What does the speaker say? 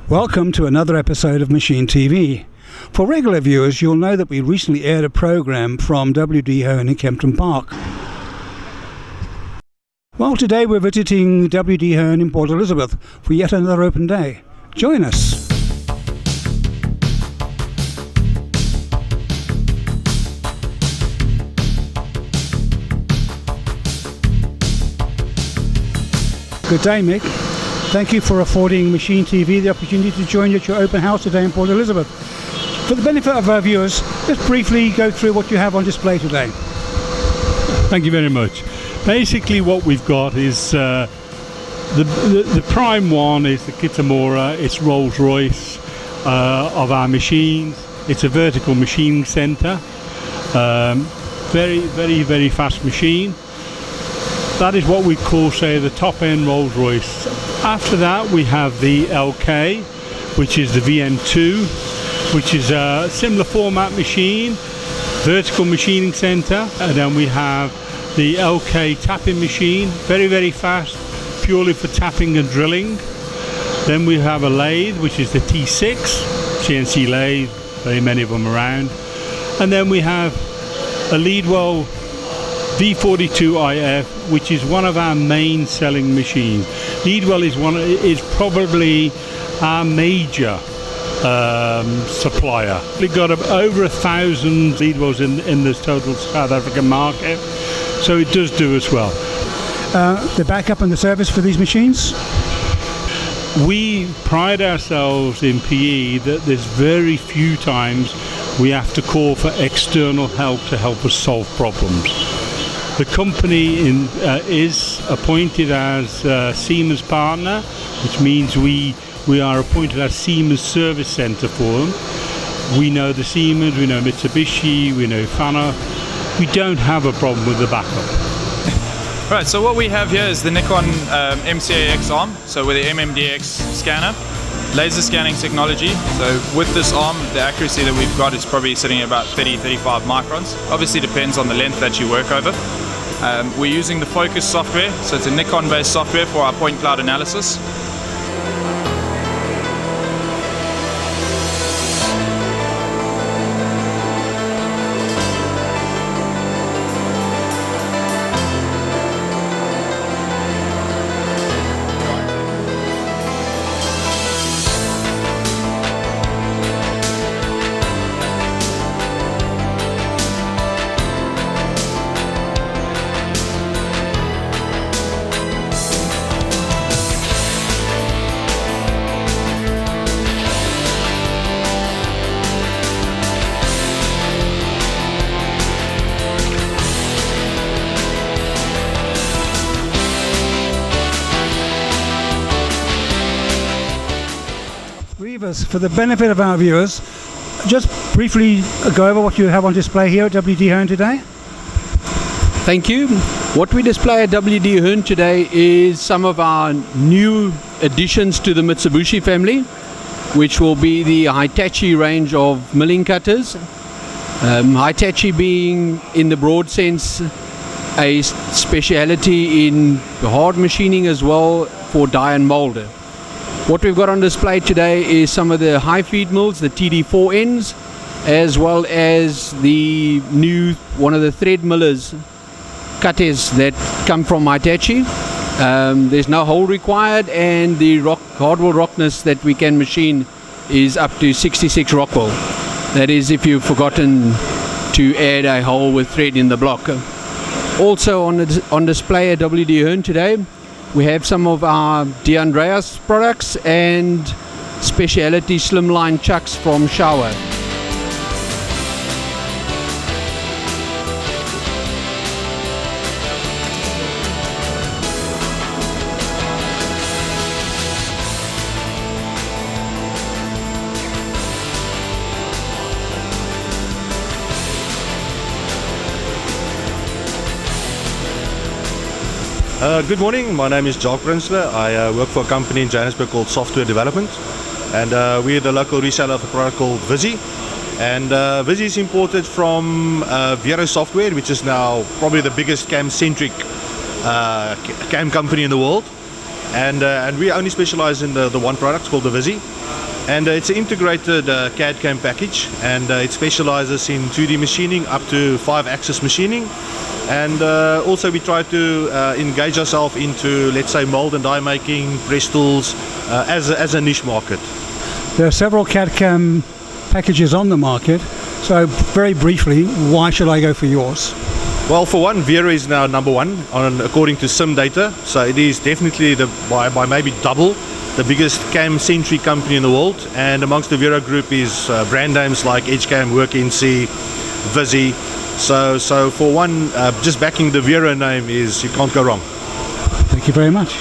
Welcome to another episode of Machine TV. For regular viewers, you'll know that we recently aired a program from WD Hearn in Kempton Park. Well, today we're visiting WD Hearn in Port Elizabeth for yet another open day. Join us. Good day, Mick. Thank you for affording Machine TV the opportunity to join you at your open house today in Port Elizabeth. For the benefit of our viewers, just briefly go through what you have on display today. Thank you very much. Basically what we've got is the prime one is the Kitamura. It's Rolls-Royce of our machines. It's a vertical machining centre. Very fast machine. That is what we call, say, the top-end Rolls-Royce. After that, we have the LK, which is the VN2, which is a similar format machine, vertical machining centre. And then we have the LK tapping machine, very fast, purely for tapping and drilling. Then we have a lathe, which is the T6, CNC lathe, very many of them around. And then we have a Leadwell V42IF, which is one of our main selling machines. Leadwell is probably our major supplier. We've got over 1,000 Leadwells in this total South African market, so it does do us well. The backup and the service for these machines? We pride ourselves in PE that there's very few times we have to call for external help to help us solve problems. The company is appointed as Siemens partner, which means we are appointed as Siemens service centre for them. We know the Siemens, we know Mitsubishi, we know Fana. We don't have a problem with the backup. Right, so what we have here is the Nikon MCAX arm, so with the MMDX scanner, laser scanning technology. So with this arm, the accuracy that we've got is probably sitting at about 30-35 microns. Obviously depends on the length that you work over. We're using the Focus software, so it's a Nikon-based software for our point cloud analysis. For the benefit of our viewers, just briefly go over what you have on display here at WD Hearn today. Thank you. What we display at WD Hearn today is some of our new additions to the Mitsubishi family, which will be the Hitachi range of milling cutters. Hitachi being, in the broad sense, a speciality in hard machining as well for die and mold. What we've got on display today is some of the high feed mills, the TD4Ns, as well as the new, one of the thread millers, cutters that come from Hitachi. There's no hole required, and the hardware rockness that we can machine is up to 66 Rockwell. That is if you've forgotten to add a hole with thread in the block. Also on display at WD Hearn today, we have some of our DeAndreas products and speciality slimline chucks from Shower. Good morning, my name is Jock Brinsler. I work for a company in Johannesburg called Software Development, and we're the local reseller of a product called Visi. And Visi is imported from Vero Software, which is now probably the biggest cam-centric cam company in the world. And we only specialize in the one product called the Visi. And it's an integrated CAD cam package, and it specializes in 2D machining up to 5-axis machining. And also we try to engage ourselves into, let's say, mold and die making, press tools as a niche market. There are several CAD CAM packages on the market, so very briefly, why should I go for yours? Well, for one, Vero is now number one according to sim data, so it is definitely by maybe double the biggest cam-centric company in the world. And amongst the Vero group is brand names like EdgeCam, WorkNC, Visi. So for one, just backing the Vero name is, you can't go wrong. Thank you very much.